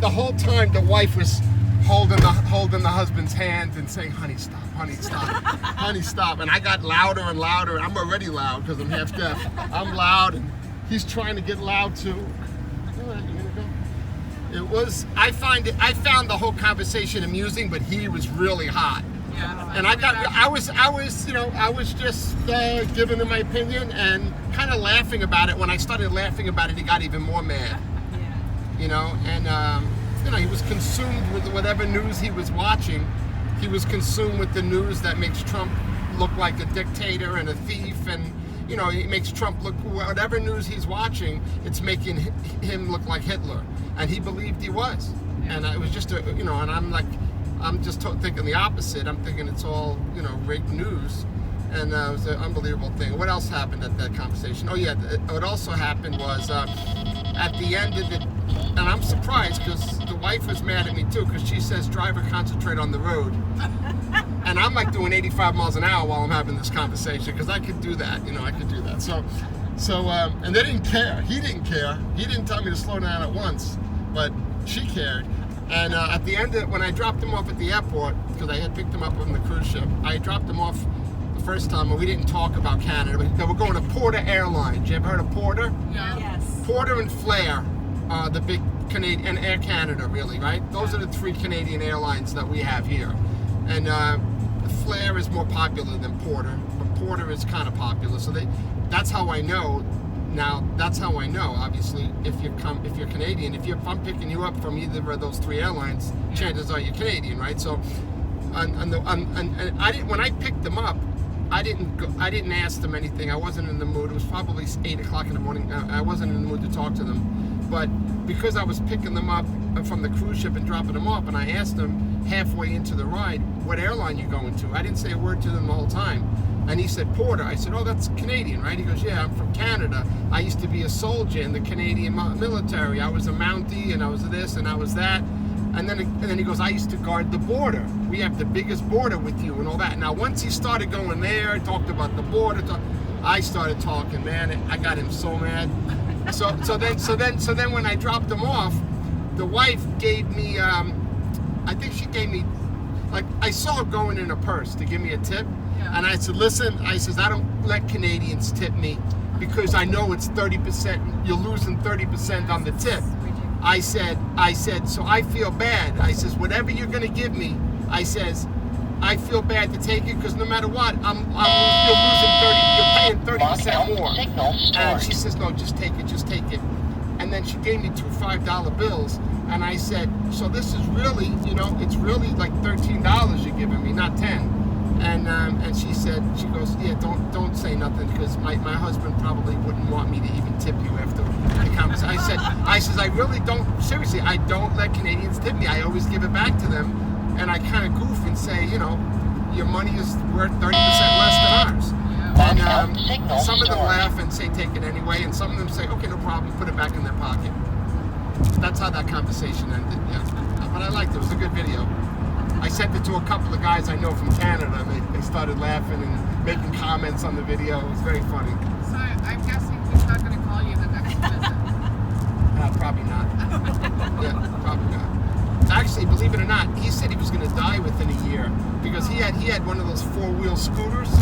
the whole time the wife was holding the husband's hand and saying, "Honey, stop, honey, stop, honey, stop." And I got louder and louder. I'm already loud because I'm half deaf. I'm loud, and he's trying to get loud too. All right, you gonna go? It was. I found the whole conversation amusing, but he was really hot. Yeah. And I was just giving him my opinion and kind of laughing about it. When I started laughing about it, he got even more mad. And he was consumed with whatever news he was watching. He was consumed with the news that makes Trump look like a dictator and a thief, and it makes Trump look, whatever news he's watching, it's making him look like Hitler, and he believed he was. And it was just and I'm just thinking the opposite. I'm thinking it's all rigged news, and it was an unbelievable thing. What else happened at that conversation? Oh yeah, what also happened was at the end of it, and I'm surprised because the wife was mad at me too, because she says, "Driver, concentrate on the road." And I'm like doing 85 miles an hour while I'm having this conversation, because I could do that, I could do that. So, and they didn't care. He didn't care. He didn't tell me to slow down at once, but she cared. And at the end when I dropped him off at the airport, because I had picked him up on the cruise ship, I dropped him off the first time, and we didn't talk about Canada. They were going to Porter Airlines. You ever heard of Porter? Yeah. Yes. Porter and Flair, the big Canadian, and Air Canada, really, right? Those are the three Canadian airlines that we have here. And Flair is more popular than Porter, but Porter is kind of popular. So that's how I know. Now, that's how I know, obviously, if you're Canadian. If I'm picking you up from either of those three airlines, chances are you're Canadian, right? So, and I didn't, when I picked them up, I didn't ask them anything. I wasn't in the mood. It was probably 8 o'clock in the morning. I wasn't in the mood to talk to them. But because I was picking them up from the cruise ship and dropping them off, and I asked them halfway into the ride, "What airline you going to?" I didn't say a word to them the whole time. And he said, "Porter." I said, "Oh, that's Canadian, right?" He goes, "Yeah, I'm from Canada. I used to be a soldier in the Canadian military. I was a Mountie, and I was this, and I was that." And then he goes, "I used to guard the border. We have the biggest border with you," and all that. Now, once he started going there, talked about the border, I started talking, man. I got him so mad. So then when I dropped him off, the wife gave me, I think she gave me, like, I saw her going in her purse to give me a tip. And I said, "Listen," I says, "I don't let Canadians tip me because I know it's 30%. You're losing 30% on the tip." I said, "So I feel bad." I says, "Whatever you're going to give me," I says, "I feel bad to take it because no matter what, you're losing 30. You're paying 30% more." And she says, "No, just take it." And then she gave me 2 $5 bills, and I said, "So this is really, it's really like $13 you're giving me, not 10." And she said, she goes, "Yeah, don't say nothing because my husband probably wouldn't want me to even tip you after the conversation." I says, "I really don't, seriously, I don't let Canadians tip me. I always give it back to them." And I kind of goof and say, "Your money is worth 30% less than ours." And some of them laugh and say, "Take it anyway." And some of them say, "Okay, no problem, put it back in their pocket." That's how that conversation ended, yeah. But I liked it. It was a good video. I sent it to a couple of guys I know from Canada, and they started laughing and making comments on the video. It was very funny. So I'm guessing he's not going to call you the next visit. Probably not. Yeah, probably not. Actually, believe it or not, he said he was going to die within a year because he had one of those 4-wheel scooters,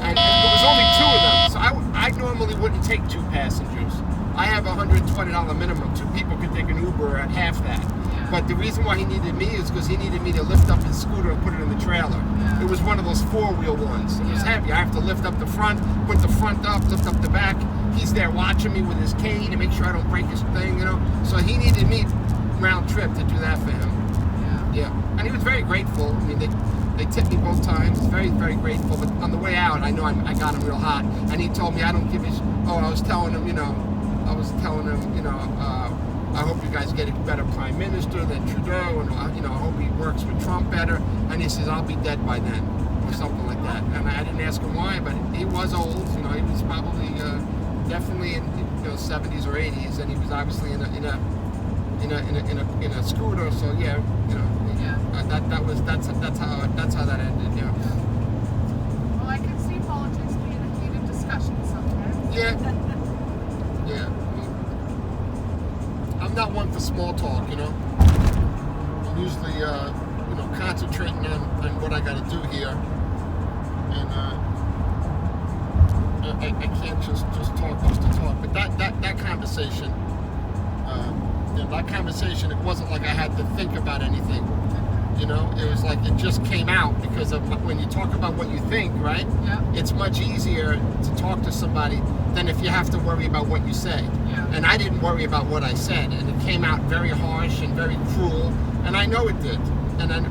and there was only 2 of them. So I normally wouldn't take 2 passengers. I have a $120 minimum. 2 people could take an Uber at half that. But the reason why he needed me is because he needed me to lift up his scooter and put it in the trailer. It was one of those 4-wheel ones. It was heavy. I have to lift up the front, put the front up, lift up the back. He's there watching me with his cane to make sure I don't break his thing, So he needed me round trip to do that for him. Yeah. And he was very grateful. I mean, they tipped me both times. Very, very grateful. But on the way out, I know I got him real hot. And he told me I don't give a I was telling him, I hope you guys get a better prime minister than Trudeau, and I hope he works with Trump better. And he says, "I'll be dead by then," or something like that. And I didn't ask him why, but he was old. He was probably definitely in 70s or 80s, and he was obviously in a scooter. So yeah, that's how that ended. Yeah. Well, I can see politics being a heated discussion sometimes. Yeah. Yeah. not one for small talk, you know. I'm usually, concentrating on what I got to do here, and I can't just talk just to talk. But that conversation, it wasn't like I had to think about anything. You know, it was like it just came out because of when you talk about what you think, right? Yeah. It's much easier to talk to somebody than if you have to worry about what you say. Yeah. And I didn't worry about what I said, and it came out very harsh and very cruel, and I know it did.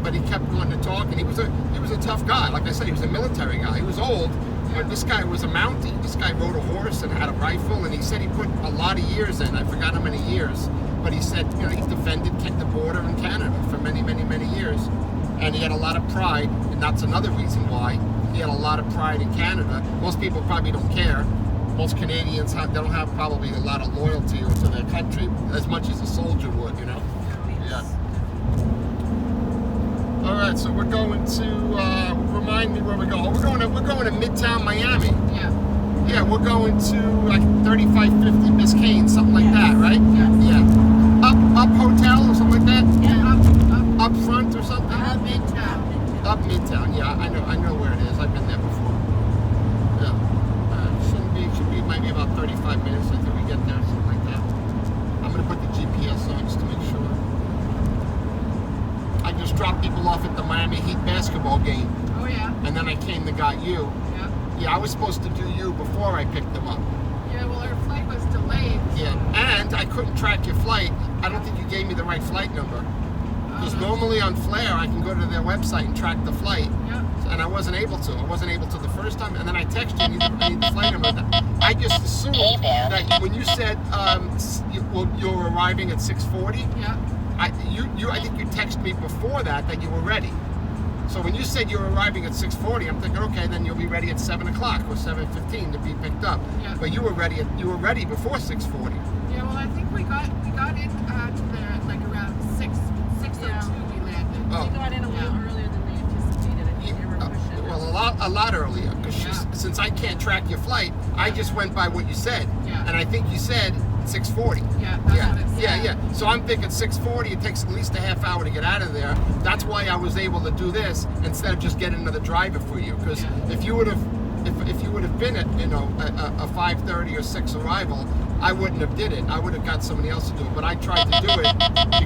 But he kept wanting to talk, and he was a tough guy. Like I said, he was a military guy. He was old, but this guy was a Mountie. This guy rode a horse and had a rifle, and he said he put a lot of years in. I forgot how many years, but he said he defended the border in Canada for many, many, many years, and he had a lot of pride, and that's another reason why he had a lot of pride in Canada. Most people probably don't care. Most Canadians don't have probably a lot of loyalty to their country as much as a soldier would, you know. Yeah. All right, so we're going to remind me where we're going. We're going to Midtown Miami. Yeah. Yeah, we're going to like 3550 Biscayne, something like that, right? Yes. Yeah. Up hotel or something like that. Yeah. Up front or something. Midtown. Up Midtown. Yeah, I know where it is. I've been there before. Yeah. Should be maybe about 35 minutes until we get there, something like that. I'm gonna put the GPS on just to make sure. I just dropped people off at the Miami Heat basketball game, Oh yeah. and then I came to got you. Yeah. Yeah, I was supposed to do you before I picked them up. Yeah. Well, our flight was delayed. Yeah, and I couldn't track your flight. I don't think you gave me the right flight number. Because Oh. normally on Flair, I can go to their website and track the flight. Yeah. And I wasn't able to. I wasn't able to the first time. And then I texted you, I need the flight number. I just assumed that when you said you're arriving at 6:40, Yeah. I think you texted me before that you were ready. So when you said you were arriving at 6:40, I'm thinking, okay, then you'll be ready at 7 o'clock or 7:15 to be picked up. Yeah. But you were ready before 6:40. Yeah. Well, I think we got in to there at like around 6:02. Yeah. We landed. Oh. We got in a little earlier than we anticipated. I think they were pushing. Well, a lot earlier, because since I can't track your flight, I just went by what you said, Yeah. and I think you said 6:40. Yeah. That's what it said. Yeah. So I'm thinking 6:40. It takes at least a half hour to get out of there. That's why I was able to do this instead of just getting another driver for you. Because if you would have been at a 5:30 or 6 arrival, I wouldn't have did it. I would have got somebody else to do it. But I tried to do it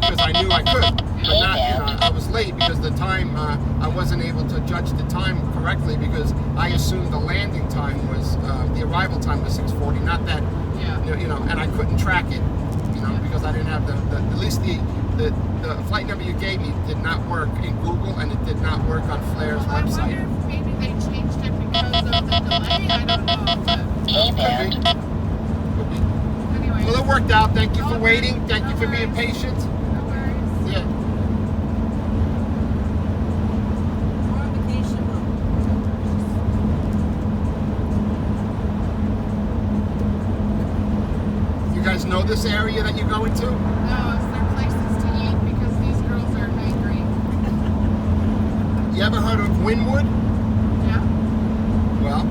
because I knew I could. But not, I was late because the time I wasn't able to judge the time correctly because I assumed the landing time was the arrival time was 6:40, not that. Yeah. And I couldn't track it, because I didn't have the at least the flight number you gave me did not work in Google and it did not work on Flair's Well, I website. wonder if maybe they changed it because of the delay. I don't know. Could be. But anyway. Well, it worked out. Thank you for Okay. waiting. Thank you No for being worries. patient. No worries. Yeah. We're on vacation. You guys know this area that you're going to? No, is there places to eat because these girls are hungry? You ever heard of Wynwood? Yeah. Well,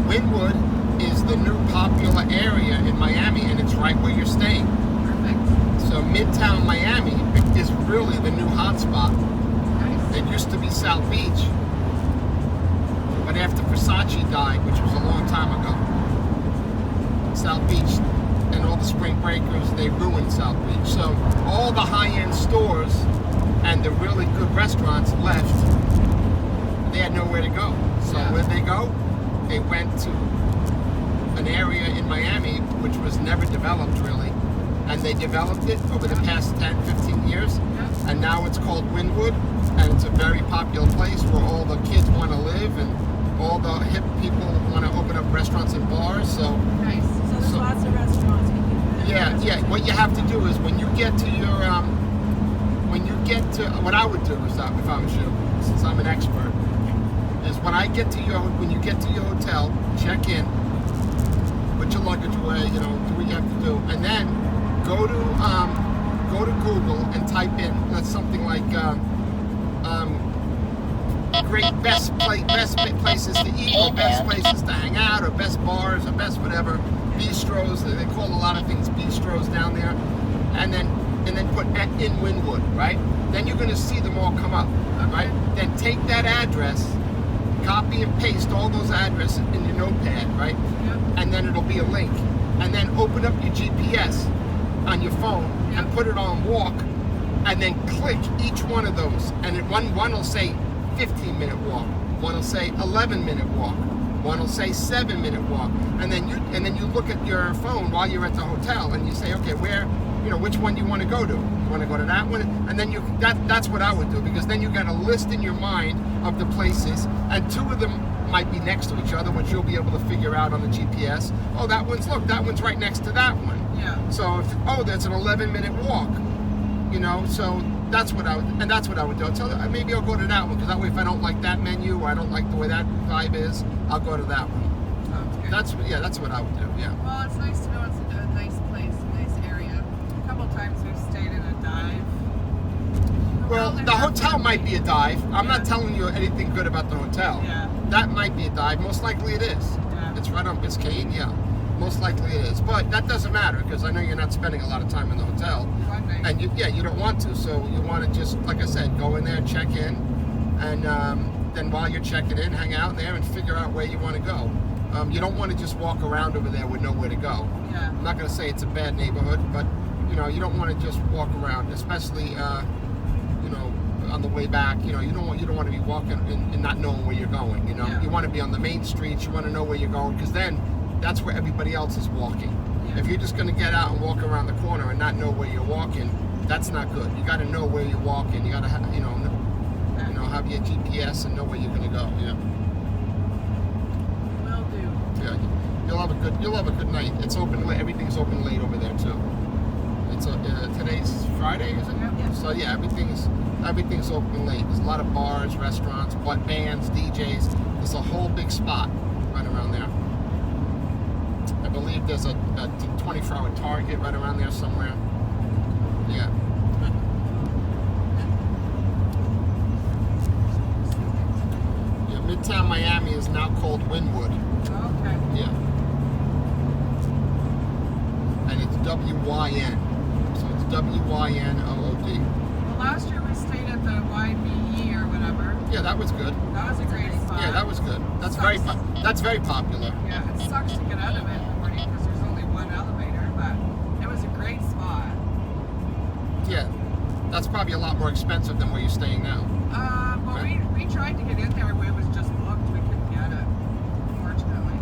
Wynwood is the new popular area in Miami, and it's right where you're staying. Perfect. So Midtown Miami is really the new hotspot. Nice. It used to be South Beach, but after Versace died, which was a long time ago, South Beach and all the spring breakers, they ruined South Beach. So all the high-end stores and the really good restaurants left. They had nowhere to go. So where'd they go? They went to an area in Miami which was never developed really. And they developed it over the past 10, 15 years. Yeah. And now it's called Wynwood. And it's a very popular place where all the kids want to live and all the hip people want to open up restaurants and bars. So Nice. So there's lots of restaurants. yeah. What you have to do is when you get to your, what I would do is if I was you, since I'm an expert, is when you get to your hotel, check in, put your luggage away, do what you have to do, and then go to Google and type in something like best places to eat, or best places to hang out, or best bars, or best whatever, bistros. They call a lot of things bistros down there. and then put in Wynwood, right? Then you're going to see them all come up, right? Then take that address, copy and paste all those addresses in your notepad, right? Yep. And then it'll be a link. And then open up your GPS on your phone and put it on walk, and then click each one of those. And one will say 15-minute walk, one will say 11-minute walk, one will say 7-minute walk, and then you look at your phone while you're at the hotel and you say, okay, which one do you want to go to? You want to go to that one? And then that's what I would do, because then you got a list in your mind of the places, and two of them might be next to each other, which you'll be able to figure out on the GPS. Oh, that one's right next to that one. Yeah. So that's an 11-minute walk. So that's what I would do. Maybe I'll go to that one, because that way, if I don't like that menu or I don't like the way that vibe is, I'll go to that one. Sounds good. That's what I would do. Yeah. Well, it's nice to know it's a nice place, a nice area. A couple times we've stayed in a dive. Well, the hotel might be a dive. I'm not telling you anything good about the hotel. Yeah. That might be a dive. Most likely it is. Yeah. It's right on Biscayne. Yeah. Most likely it is. But that doesn't matter, because I know you're not spending a lot of time in the hotel. One night. And you don't want to. So you want to just, like I said, go in there, check in, and then while you're checking in, hang out there and figure out where you want to go. You don't want to just walk around over there with nowhere to go. Yeah. I'm not going to say it's a bad neighborhood, but you don't want to just walk around, especially on the way back. You don't want to be walking and not knowing where you're going. Yeah. You want to be on the main streets. You want to know where you're going, because then that's where everybody else is walking. Yeah. If you're just going to get out and walk around the corner and not know where you're walking, that's not good. You got to know where you're walking. You got to have have your GPS and know where you're going to go. Yeah. Will do. Yeah. You'll have a good night. It's open late. Everything's open late over there too. It's today's Friday, is it? Yeah. So yeah, everything's open late. There's a lot of bars, restaurants, bands, DJs. There's a whole big spot right around there. I believe there's a 24-hour Target right around there somewhere. Yeah. Yeah. Midtown Miami is now called Wynwood. Okay. Yeah. And it's WYN. So it's WYNOOD. Well, last year we stayed at the YBE or whatever. Yeah, that was good. That was a great spot. Yeah, that was good. That's very popular. Yeah, it sucks to get out of it in the morning because there's only one elevator, but it was a great spot. Yeah, that's probably a lot more expensive than where you're staying now. Well, we tried to get in there, but it was just booked. We couldn't get it, unfortunately.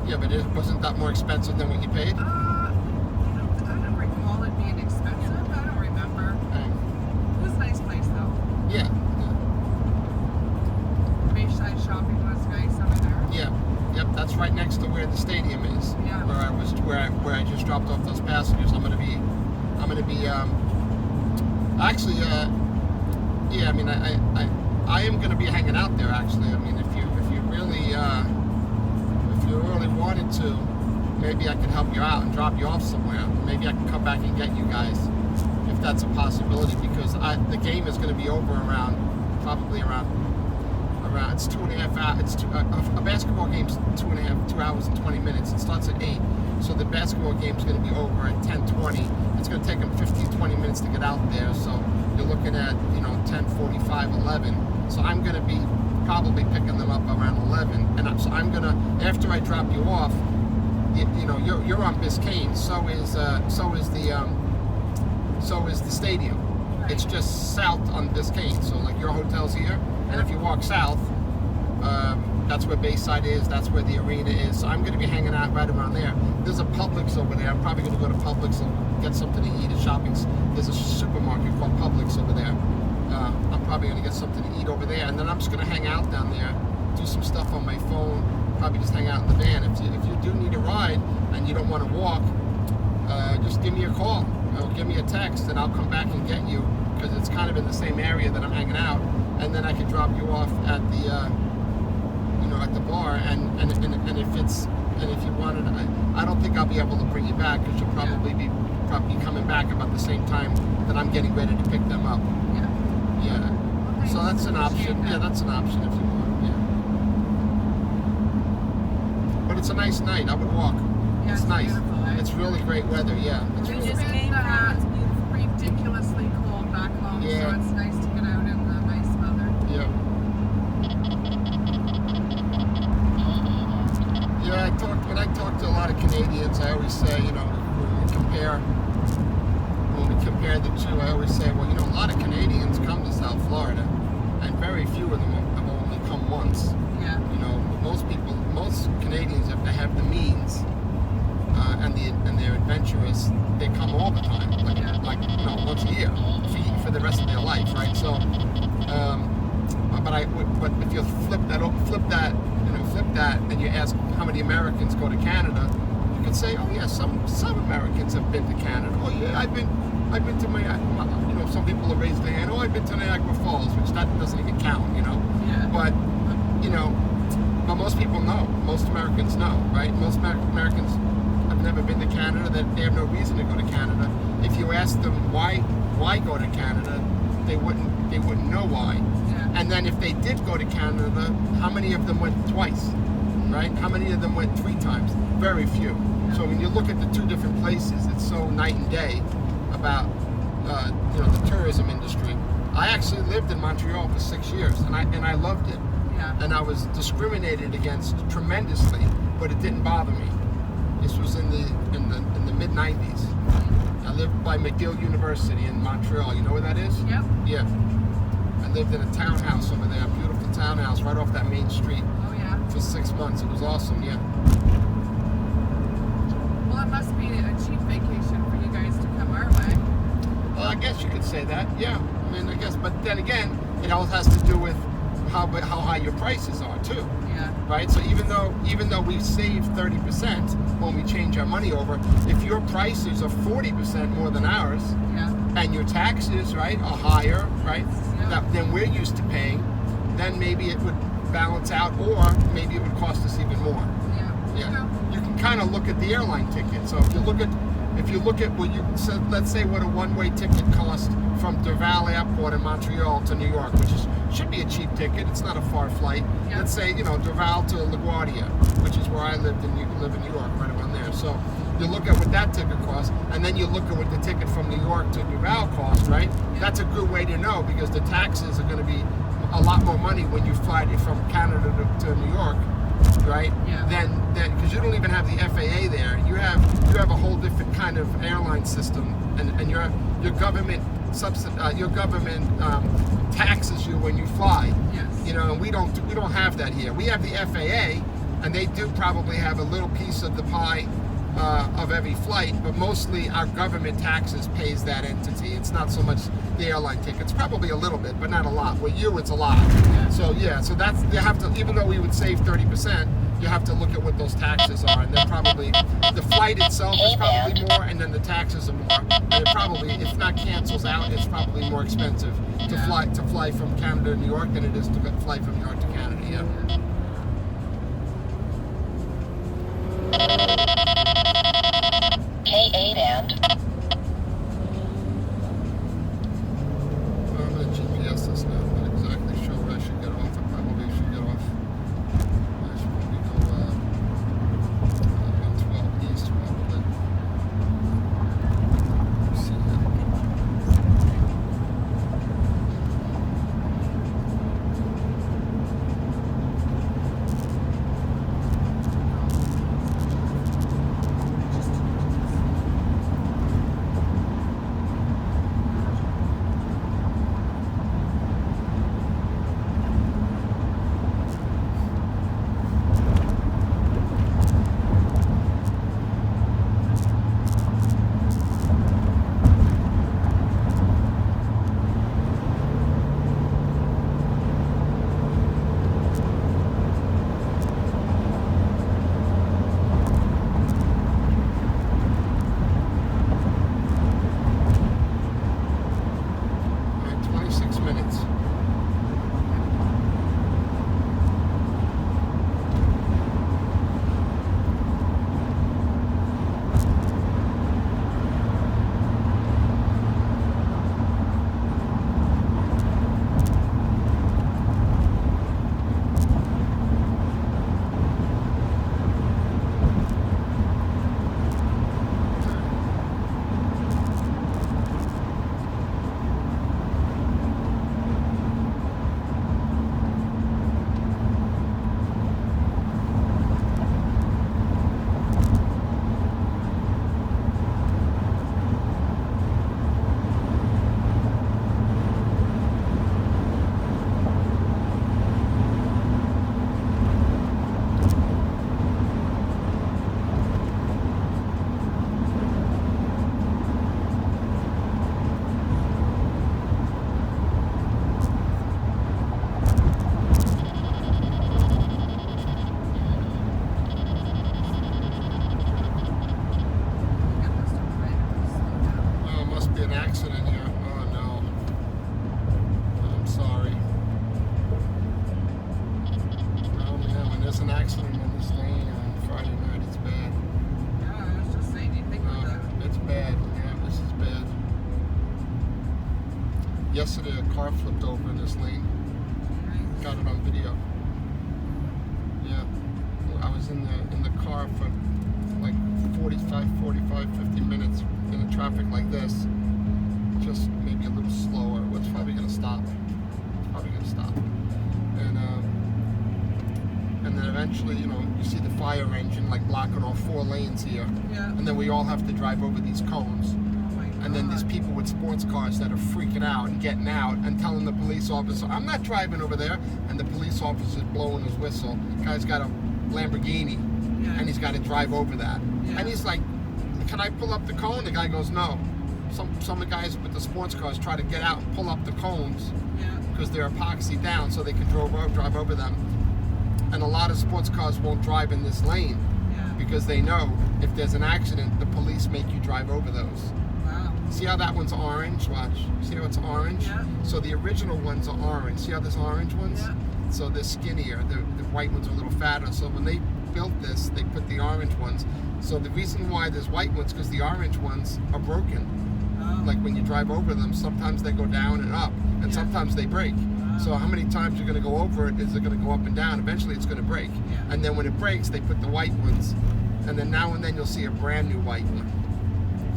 Yeah, but wasn't that more expensive than what you paid? I don't recall it being expensive. I don't remember. It was a nice place, though. Yeah. Bayside shopping was nice over there. Yeah. Yep, that's right next to where the stadium is. Yeah. Where I just dropped off those passengers. I'm gonna be actually yeah, I mean I am gonna be hanging out there actually. I mean if you really wanted to, maybe I could help you out and drop you off somewhere. Maybe I can come back and get you guys if that's a possibility, because the game is gonna be over probably around it's 2.5 hours. A basketball game's 2 hours and 20 minutes. It starts at 8. So the basketball game's going to be over at 10:20. It's going to take them 15-20 minutes to get out there. So you're looking at 10:45, 11. So I'm going to be probably picking them up around 11. And so I'm going to, after I drop you off, you're on Biscayne. So is the stadium. It's just south on Biscayne. So like your hotel's here. And if you walk south, that's where Bayside is, that's where the arena is. So I'm going to be hanging out right around there. There's a Publix over there. I'm probably going to go to Publix and get something to eat at shopping. There's a supermarket called Publix over there. I'm probably going to get something to eat over there. And then I'm just going to hang out down there, do some stuff on my phone, probably just hang out in the van. If you do need a ride and you don't want to walk, just give me a call or give me a text and I'll come back and get you, because it's kind of in the same area that I'm hanging out. And then I can drop you off at the, at the bar. And if you wanted, I don't think I'll be able to bring you back, because you'll probably be coming back about the same time that I'm getting ready to pick them up. Yeah. Yeah. Okay, So that's an option. that. Yeah, that's an option if you want. Yeah. But it's a nice night. I would walk. Yeah, It's it's nice. beautiful, eh? It's really great weather. Yeah. It's We really just came from, it's beautiful. ridiculously cold back home, Yeah. so it's nice to get out in the nice weather. Yeah. Yeah, when I talk to a lot of Canadians, I always say, you know, when we compare the two, I always say, well, you know, a lot of Canadians come to South Florida, and very few of them have only come once. Yeah. You know, most Canadians, if they have the means and they're adventurous, they come all the time, like you know, once a year for the rest of their life, right? So, but if you flip that, and you ask how many Americans go to Canada, you could say, oh yeah, some Americans have been to Canada. Oh yeah, I've been to Miami. You know, some people have raised their hand. Oh, I've been to Niagara Falls, which that doesn't even count. You know. Yeah. But you know, but most people know. Most Americans know, right? Most Americans have never been to Canada. That they have no reason to go to Canada. If you ask them why go to Canada, they wouldn't know why. Yeah. And then if they did go to Canada, how many of them went twice, right? How many of them went 3 times? Very few. So when you look at the two different places, it's so night and day about you know, the tourism industry. I actually lived in Montreal for 6 years, and I loved it. Yeah. And I was discriminated against tremendously, but it didn't bother me. This was in the mid '90s. I lived by McGill University in Montreal. You know where that is? Yep. Yeah. I lived in a townhouse over there, a beautiful townhouse right off that main street Oh yeah. for 6 months. It was awesome, yeah. Well, it must be a cheap vacation for you guys to come our way. Well, I guess you could say that, yeah. I mean, I guess, but then again, it all has to do with how high your prices are too. Yeah. Right? So even though we save 30% when we change our money over, if your prices are 40% more than ours, Yeah. and your taxes, right, are higher, right, Yeah. than we're used to paying, then maybe it would balance out, or maybe it would cost us even more. Yeah. Yeah. You can kind of look at the airline ticket. So if you look at what so let's say what a one-way ticket costs from Dorval Airport in Montreal to New York, which should be a cheap ticket. It's not a far flight. Yeah. Let's say, you know, Dorval to LaGuardia, which is where I live in New York, right around there. So you look at what that ticket costs, and then you look at what the ticket from New York to Dorval costs, right? Yeah. That's a good way to know, because the taxes are going to be a lot more money when you fly from Canada to New York, right? Yeah. Then because you don't even have the FAA there. You have a whole different kind of airline system, and your government taxes you when you fly. Yes. You know, and we don't have that here. We have the FAA, and they do probably have a little piece of the pie of every flight, but mostly our government taxes pays that entity. It's not so much the airline tickets, probably a little bit, but not a lot. With you, it's a lot. Yeah. So yeah, so that's, you have to, even though we would save 30%, you have to look at what those taxes are, and they're probably, the flight itself is probably more, and then the taxes are more, and it probably, if not cancels out, it's probably more expensive to Yeah. fly from Canada to New York than it is to fly from New York to Canada. Yeah. K8 and I'm going to GPS this now. I'm not exactly sure where I should get off. I probably should get off. I should probably go 112 east, probably. Let's see here. accident in this lane on Friday night. It's bad. Yeah, I was just saying, you think with the It's bad. Yeah, this is bad. Yesterday, a car flipped over in this lane. Got it on video. Yeah. I was in the car for like 45, 50 minutes in a traffic like this. Just maybe a little slower. It's probably going to stop. And then eventually, you know, you see the fire engine like blocking all 4 lanes here. Yeah. And then we all have to drive over these cones. Oh my God. And then there's people with sports cars that are freaking out and getting out and telling the police officer, I'm not driving over there. And the police officer's blowing his whistle. The guy's got a Lamborghini, and he's got to drive over that. Yeah. And he's like, can I pull up the cone? The guy goes, no. Some of the guys with the sports cars try to get out and pull up the cones because they're epoxy down so they can drive over them. And a lot of sports cars won't drive in this lane because they know if there's an accident, the police make you drive over those. Wow. See how that one's orange? Watch. See how it's orange? Yeah. So the original ones are orange. See how there's orange ones? Yeah. So they're skinnier. The white ones are a little fatter. So when they built this, they put the orange ones. So the reason why there's white ones because the orange ones are broken. Oh. Like when you drive over them, sometimes they go down and up, and sometimes they break. So how many times you're going to go over it? Is it going to go up and down? Eventually it's going to break. Yeah. And then when it breaks, they put the white ones. And then now and then you'll see a brand new white one.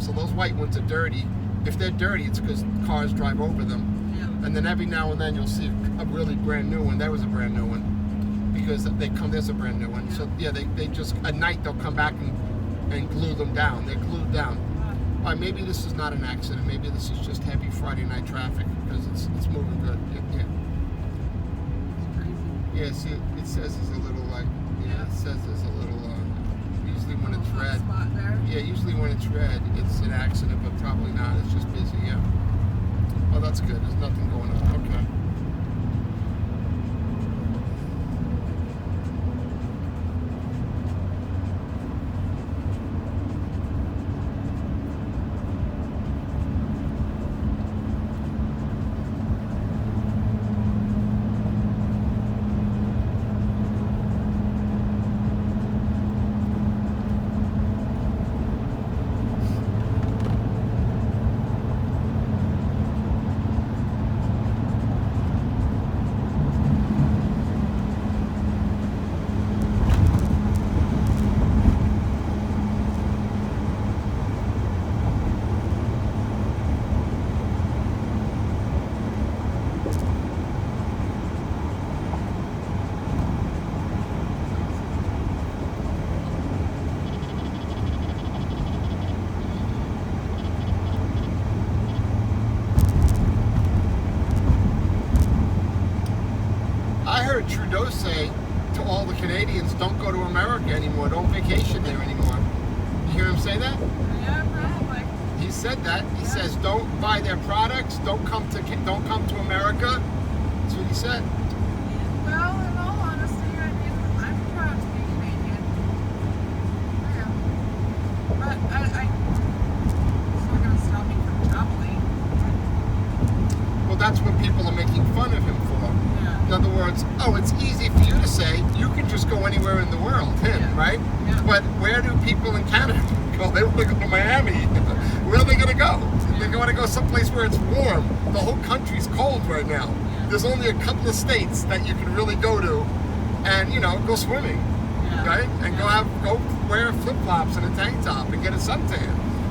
So those white ones are dirty. If they're dirty, it's because cars drive over them. Yeah. And then every now and then you'll see a really brand new one. There was a brand new one. Because there's a brand new one. So yeah, they just, at night they'll come back and glue them down. They're glued down. All right, maybe this is not an accident. Maybe this is just heavy Friday night traffic because it's moving good. Yeah. Yeah, see, it says there's a little it says there's a little, usually when it's red. Spot there. Yeah, usually when it's red, it's an accident, but probably not. It's just busy, yeah. Oh, that's good. There's nothing going on. Okay. Trudeau say to all the Canadians, don't go to America anymore, don't vacation there anymore. You hear him say that? Yeah, probably. He said that. He says, don't buy their products, don't come to America. That's what he said. Well, in all honesty, I mean, I'm proud to be Canadian. Yeah. But it's not going to stop me from traveling. Well, that's what people are making fun of him for. Yeah. In other words, oh, it's easy for you to say you can just go anywhere in the world, right? Yeah. But where do people in Canada go? They want to go to Miami. Where are they going to go? They want to go someplace where it's warm. The whole country's cold right now. Yeah. There's only a couple of states that you can really go to, and go swimming, right? And go wear flip-flops and a tank top and get a suntan.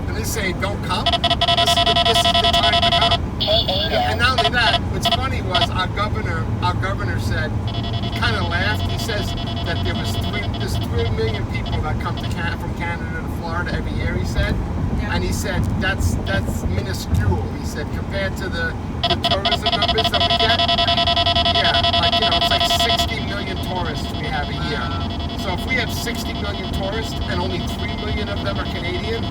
And they say, don't come. This is the time to come. And not only that, what's funny was our governor said, he kind of laughed. He says that there's 3 million people that come from Canada to Florida every year, he said. Yeah. And he said, that's minuscule. He said, compared to the tourism numbers that we get, it's like 60 million tourists we have a year. So if we have 60 million tourists and only 3 million of them are Canadian,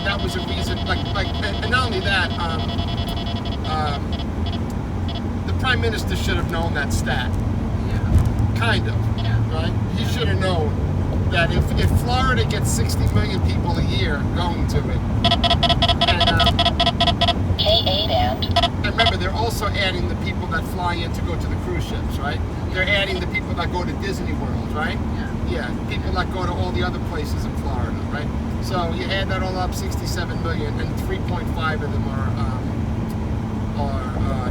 that was a reason. And not only that, the Prime Minister should have known that stat. Yeah. Kind of. Yeah. Right? He should have known that if Florida gets 60 million people a year going to it, and And remember, they're also adding the people that fly in to go to the cruise ships, right? They're adding the people that go to Disney World, right? Yeah. Yeah, people that go to all the other places in Florida, right? So you add that all up, 67 million, and 3.5 of them are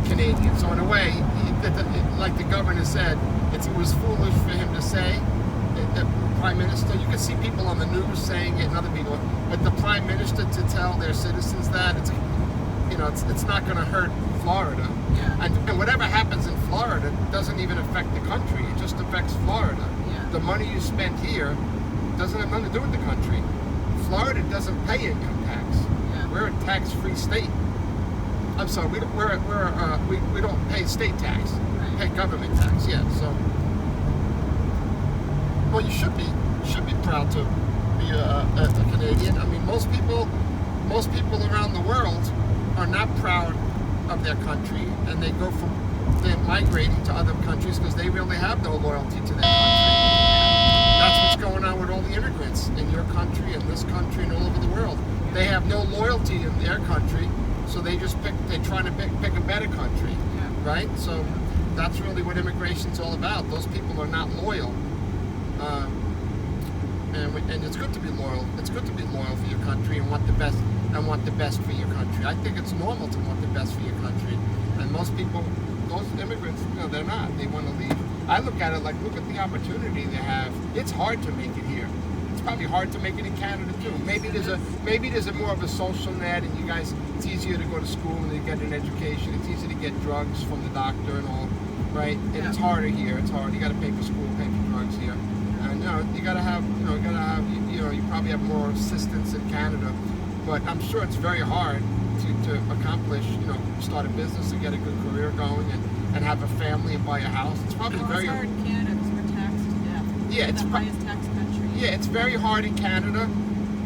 Canadian. So in a way, like the governor said, it was foolish for him to say, the Prime Minister. You can see people on the news saying it and other people, but the Prime Minister to tell their citizens that it's not going to hurt Florida. Yeah. And whatever happens in Florida doesn't even affect the country. It just affects Florida. Yeah. The money you spend here doesn't have nothing to do with the country. Florida doesn't pay income tax. Yeah. We're a tax-free state. I'm sorry, we don't pay state tax. Right. We pay government tax. Yeah. So, well, you should be proud to be a Canadian. I mean, most people around the world are not proud of their country, and they're migrating to other countries because they really have no loyalty to their country. That's what's going on with all the immigrants in your country, in this country, and all over the world. They have no loyalty in their country, so they're trying to pick a better country, right? So that's really what immigration's all about. Those people are not loyal. And it's good to be loyal. It's good to be loyal for your country and want the best for your country. I think it's normal to want the best for your country. And most people, those immigrants, they're not. They want to leave. I look at it like, look at the opportunity they have. It's hard to make it here. It's probably hard to make it in Canada too. Maybe there's a more of a social net, and you guys, it's easier to go to school and to get an education. It's easy to get drugs from the doctor and all, right? And it's harder here. It's hard. You got to pay for school, pay for drugs here. And you gotta have, you probably have more assistance in Canada, but I'm sure it's very hard to accomplish, start a business and get a good career going and have a family and buy a house. It's probably very hard in Canada because we're taxed to death. Yeah, it's the highest tax country. Yeah, it's very hard in Canada,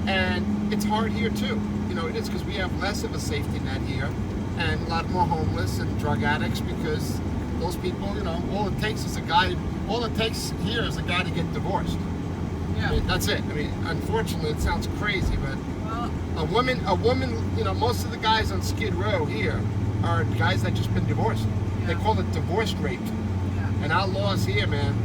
and it's hard here too. It is because we have less of a safety net here, and a lot more homeless and drug addicts because those people, all it takes is a guy. All it takes here is a guy to get divorced. Yeah. I mean, that's it. I mean, unfortunately, it sounds crazy, but Well, a woman, most of the guys on Skid Row here are guys that just been divorced. Yeah. They call it divorce rape. yeah. And our laws here, man,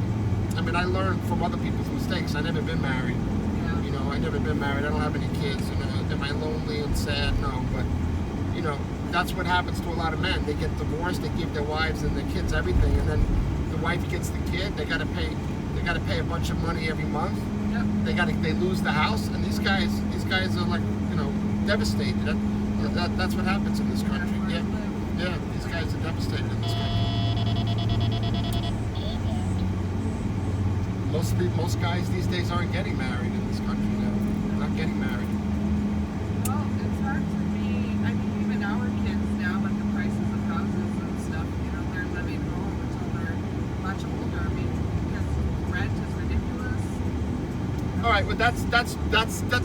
I mean, I learned from other people's mistakes. I never been married. Yeah. I never been married. I don't have any kids. Am I lonely and sad? No, but, that's what happens to a lot of men. They get divorced, they give their wives and their kids everything, and then the wife gets the kid. They got to pay a bunch of money every month. Yep. They lose the house, and these guys are like, devastated. That's what happens in this country. Yeah, these guys are devastated in this country. Most guys these days aren't getting married in this country now. They're not getting married. Well, it's hard to be, I mean, even our kids now, with the prices of houses and stuff, they're living home until they're much older. I mean, because rent is ridiculous. All right, well that's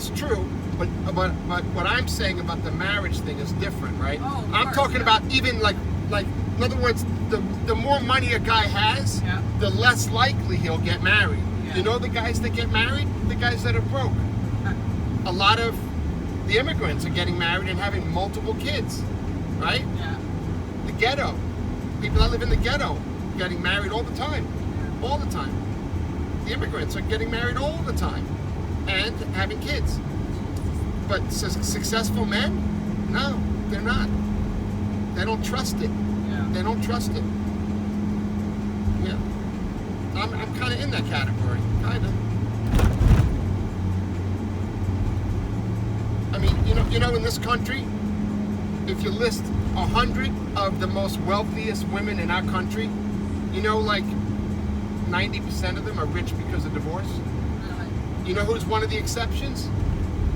true. But what I'm saying about the marriage thing is different, right? Oh, of I'm course, talking yeah. about even like in other words, the more money a guy has, Yeah. the less likely he'll get married. Yeah. You know the guys that get married? The guys that are broke. A lot of the immigrants are getting married and having multiple kids, right? Yeah. The ghetto. People that live in the ghetto getting married all the time. All the time. The immigrants are getting married all the time and having kids. But successful men? No, they're not. They don't trust it. Yeah. They don't trust it. Yeah. I'm kind of in that category. Kind of. I mean, in this country, if you list 100 of the most wealthiest women in our country, like 90% of them are rich because of divorce. Really. You know who's one of the exceptions?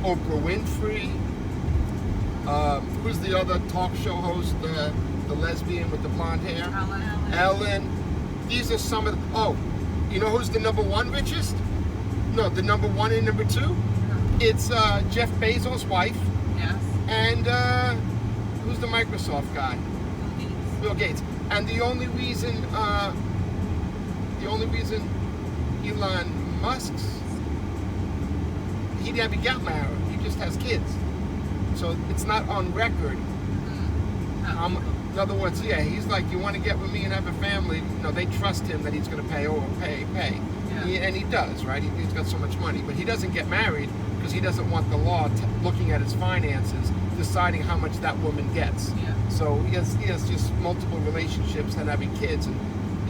Oprah Winfrey. Who's the other talk show host? The lesbian with the blonde hair? Ellen. These are some of the... Oh, you know who's the number one richest? No, the number one and number two? It's Jeff Bezos' wife. Yes. And who's the Microsoft guy? Bill Gates. And the only reason Elon Musk's, he never got married. He just has kids. So it's not on record. In other words, yeah, he's like, you want to get with me and have a family? No, they trust him that he's going to pay. Yeah. And he does, right? He's got so much money, but he doesn't get married because he doesn't want the law looking at his finances, deciding how much that woman gets. Yeah. So he has just multiple relationships and having kids, and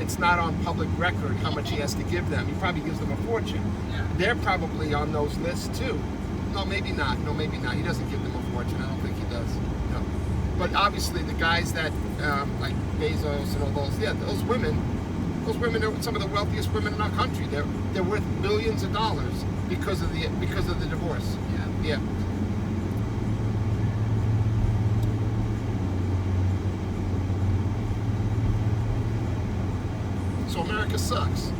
it's not on public record how much he has to give them. He probably gives them a fortune. Yeah. They're probably on those lists too. No, maybe not. No, maybe not. He doesn't give them a fortune. I don't think he does. No. But obviously, the guys that like Bezos and all those, yeah, those women are some of the wealthiest women in our country. They're worth billions of dollars because of the divorce. Yeah. Yeah. So America sucks.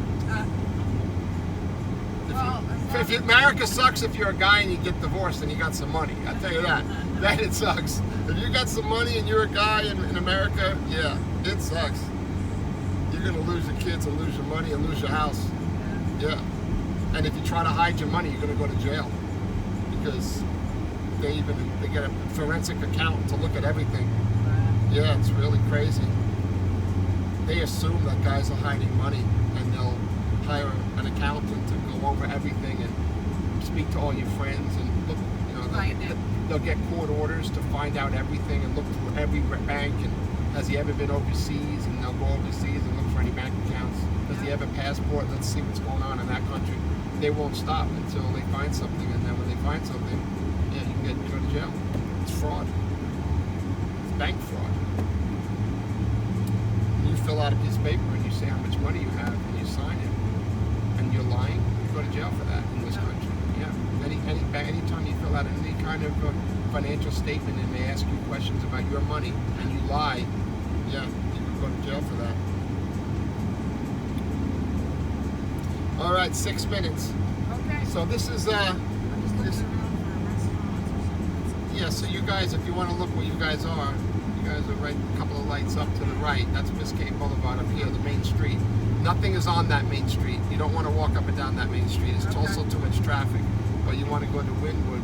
America sucks if you're a guy and you get divorced and you got some money. I tell you that. That it sucks. If you got some money and you're a guy in America, yeah, it sucks. You're gonna lose your kids and lose your money and lose your house. Yeah. And if you try to hide your money, you're gonna go to jail because they get a forensic accountant to look at everything. Yeah, it's really crazy. They assume that guys are hiding money, and they'll hire an accountant to go over everything and speak to all your friends and look. You know, they'll get court orders to find out everything and look through every bank. And has he ever been overseas? And they'll go overseas and look for any bank accounts. Does he have a passport? Let's see what's going on in that country. They won't stop until they find something, and then when they find something, yeah, you can go to jail. It's fraud. It's bank fraud. You fill out a piece of paper and you say how much money you have and you sign it, and you're lying, you go to jail for that in this country. Yeah. Anytime you fill out any kind of financial statement and they ask you questions about your money and you lie, yeah, you can go to jail for that. All right, 6 minutes. Okay. So this is yeah. So you guys, if you want to look where you guys are right a couple of lights up to the right. That's Biscayne Boulevard up here, the main street. Nothing is on that main street. You don't want to walk up and down that main street. It's also too much traffic. But you want to go to Wynwood,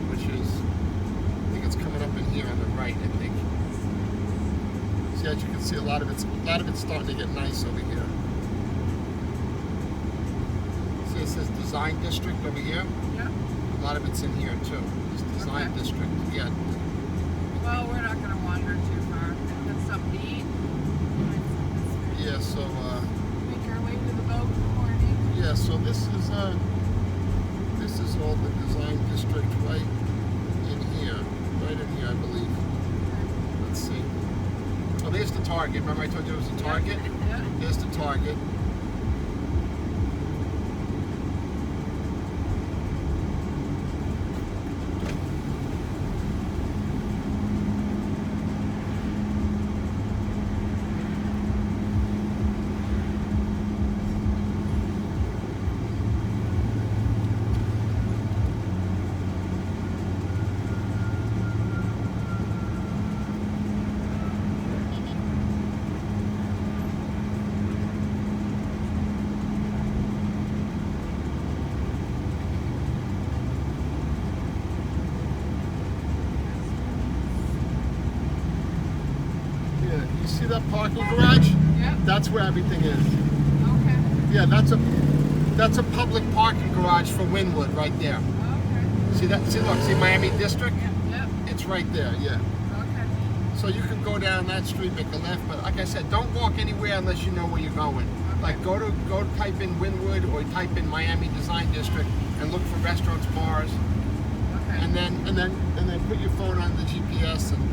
which is, I think it's coming up in here on the right, I think. See, as you can see, a lot of it's starting to get nice over here. See, it says Design District over here. Yeah. A lot of it's in here too. This Design District. Yeah. Well, we're not going to wander too far. Get something to eat. Yeah. So. Make our way to the boat in the morning. Yeah. So this is all the Design District right in here, I believe. Let's see. Oh, there's the Target. Remember I told you it was the Target? Yeah. There's the Target. See that parking garage? Yeah. That's where everything is. Okay. Yeah, that's a public parking garage for Wynwood right there. Okay. See that? See, look, see Miami District? Yeah. It's right there, yeah. Okay. So you can go down that street, make a left, but like I said, don't walk anywhere unless you know where you're going. Okay. Like go type in Wynwood or type in Miami Design District and look for restaurants, bars, Okay. and then put your phone on the GPS and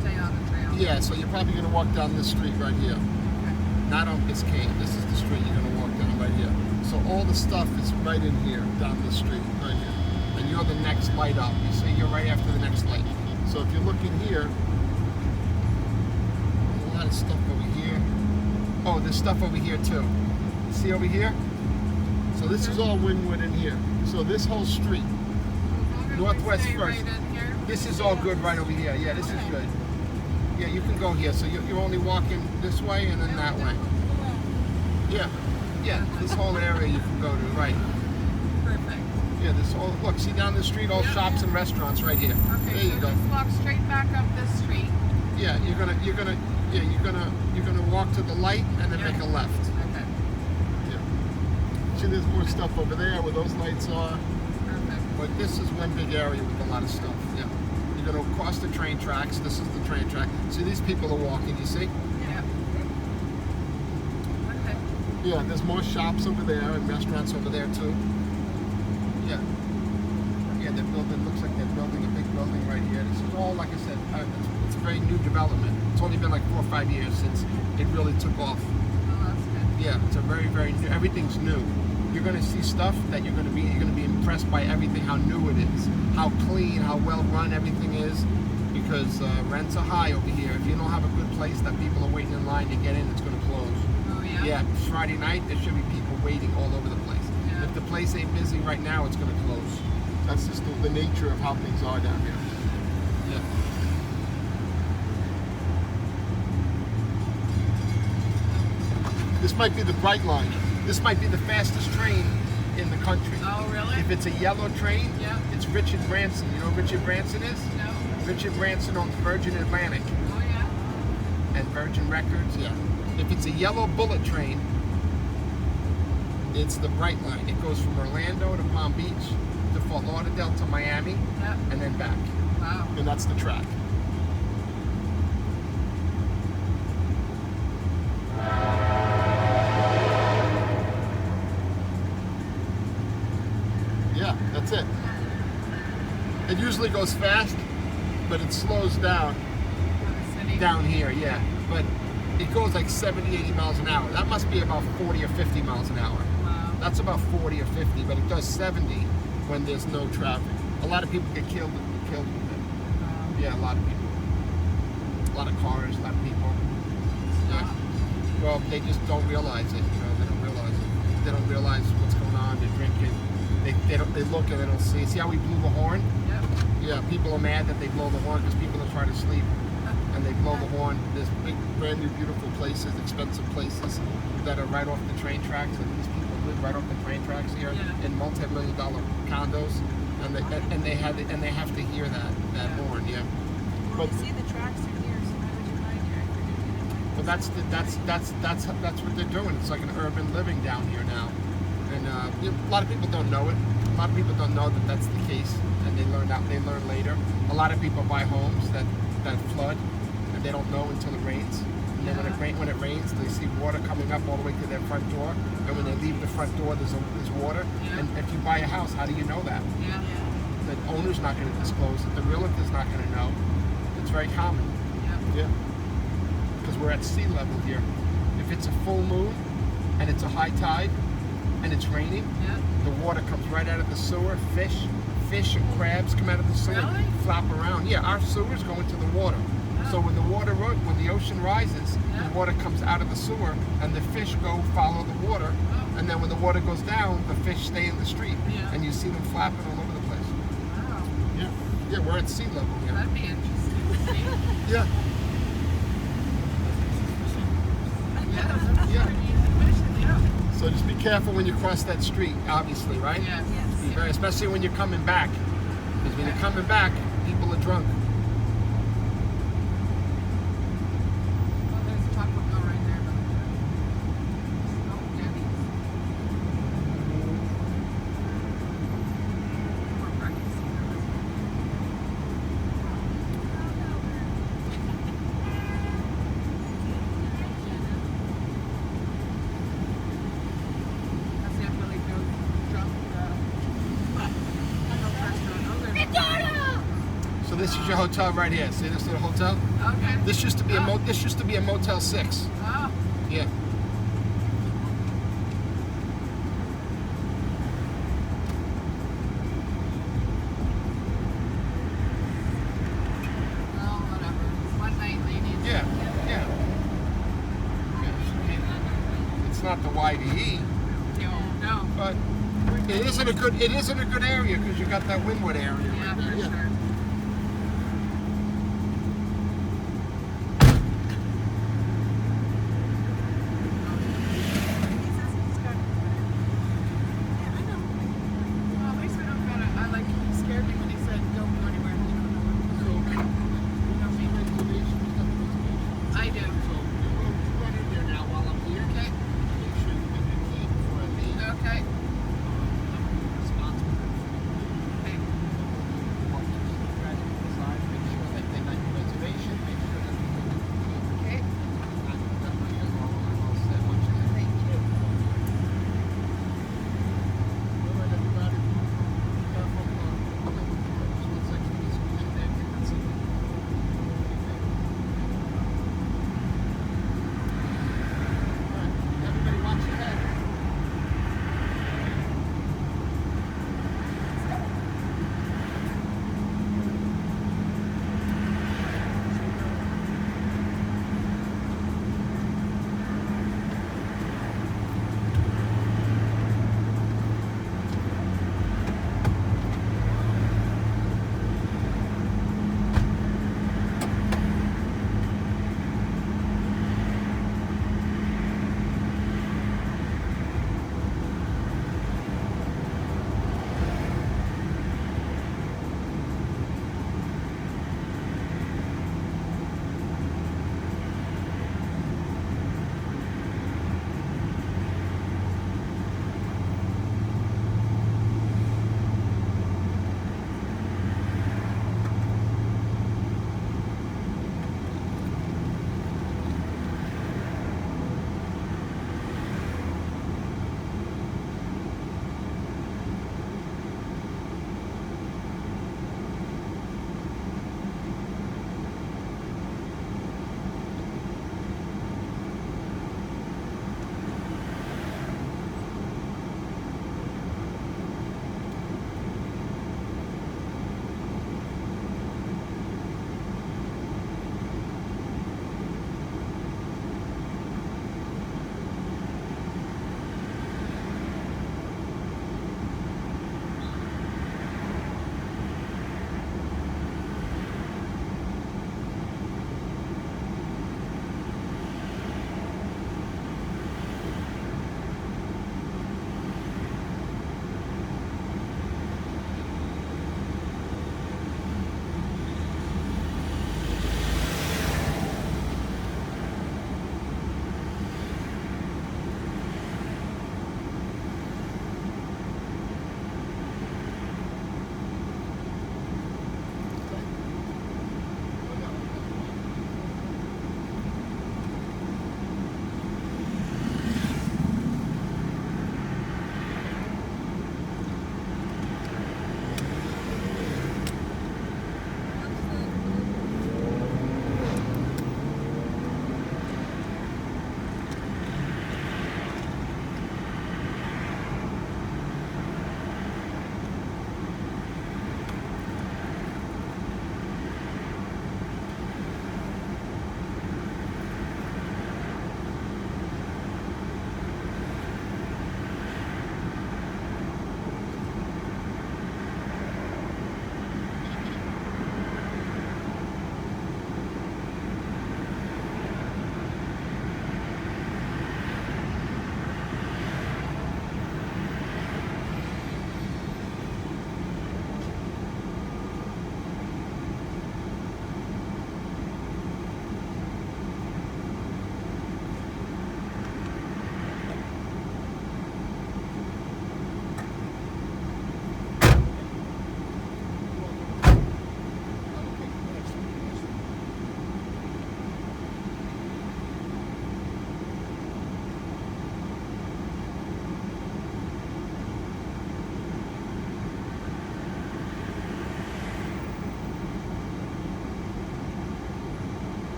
Stay on the trail. yeah. So you're probably gonna walk down this street right here. Okay. Not on Biscayne. This is the street you're gonna walk down right here. So all the stuff is right in here, down the street, right here. And you're the next light up. You see, you're right after the next light. So if you look in here, there's a lot of stuff over here. Oh, there's stuff over here too. See over here? So this is all Wynwood in here. So this whole street, Northwest First. Right in here. this is all good right over here. Yeah, this is good. Yeah, you can go here. So you're only walking this way and then that way. Yeah, yeah. This whole area you can go to, right? Perfect. Yeah, this whole look. See down the street, all shops and restaurants right here. Okay, There you so go. just walk straight back up this street. Yeah, you're gonna walk to the light and then Yeah. make a left. Okay. Yeah. See, there's more stuff over there where those lights are. Perfect. But this is one big area with a lot of stuff. Yeah. You're gonna cross the train tracks. This is the train track. See, these people are walking. You see? Yeah. Okay. Yeah. There's more shops over there and restaurants over there too. Yeah. Yeah. They're building. Looks like they're building a big building right here. This is all, like I said, it's a very new development. It's only been like 4 or 5 years since it really took off. Oh, that's good. Yeah. It's a very, very new. Everything's new. You're going to see stuff that you're going to be impressed by everything, how new it is, how clean, how well run everything is, because rents are high over here. If you don't have a good place that people are waiting in line to get in, it's going to close. Oh, yeah? Yeah, Friday night there should be people waiting all over the place. Yeah. If the place ain't busy right now, it's going to close. That's just the nature of how things are down here. Yeah. This might be the Bright Line. This might be the fastest train in the country. Oh, really? If it's a yellow train, Yeah. it's Richard Branson. You know who Richard Branson is? No. Richard Branson owns Virgin Atlantic Oh, yeah? and Virgin Records. Yeah. If it's a yellow bullet train, it's the Bright Line. It goes from Orlando to Palm Beach to Fort Lauderdale to Miami Yeah. and then back. Wow. And that's the track. Yeah, that's it. It usually goes fast, but it slows down For the city. down here, yeah. But it goes like 70, 80 miles an hour. That must be about 40 or 50 miles an hour. Wow. That's about 40 or 50, but it does 70 when there's no traffic. A lot of people get killed with it. Yeah, a lot of people. A lot of cars, a lot of people. Yeah. Well, they just don't realize it, you know, they don't realize it. They don't realize what's going on, they're drinking. They look and they don't see. See how we blew the horn? Yep. Yeah, people are mad that they blow the horn because people are trying to sleep and they blow the horn. There's big, brand new, beautiful places, expensive places that are right off the train tracks, and these people live right off the train tracks here Yeah. in multi-million-dollar condos, and they have to hear that horn. Yeah. Well, But you see the tracks are here, so why would you buy here? But that's what they're doing. It's like an urban living down here now, and a lot of people don't know it. A lot of people don't know that that's the case, and they learn later. A lot of people buy homes that flood, and they don't know until it rains. And then when it rains, they see water coming up all the way to their front door, and when they leave the front door, there's water. Yeah. And if you buy a house, how do you know that? Yeah. The owner's not going to disclose it. The realtor's not going to know. It's very common. Yeah. Yeah. Because we're at sea level here. If it's a full moon and it's a high tide and it's raining, Yeah. the water comes right out of the sewer. Fish and crabs come out of the sewer, Really? flop around. Yeah, our sewers go into the water. So when the ocean rises, Yeah. the water comes out of the sewer and the fish follow the water. Oh. And then when the water goes down, the fish stay in the street. Yeah. And you see them flapping all over the place. Wow. Yeah. Yeah, we're at sea level here. That'd be interesting to see. Yeah. Yeah, that's Yeah. pretty efficient, yeah. So just be careful when you cross that street, obviously, right? Yeah. Be very, especially when you're coming back. Because when you're coming back, people are drunk. Oh, there's a Taco Bell right there. Oh, Denny's. More practicing. That's definitely good. Drunk. So this is your hotel right here. See this little hotel? Okay. This used to be a Motel 6. Oh, Yeah. well, whatever. One night, ladies. Yeah. Yeah. Yeah. It's not the YDE, No. but it isn't a good area because you got that Wynwood area. Yeah, right there. for sure.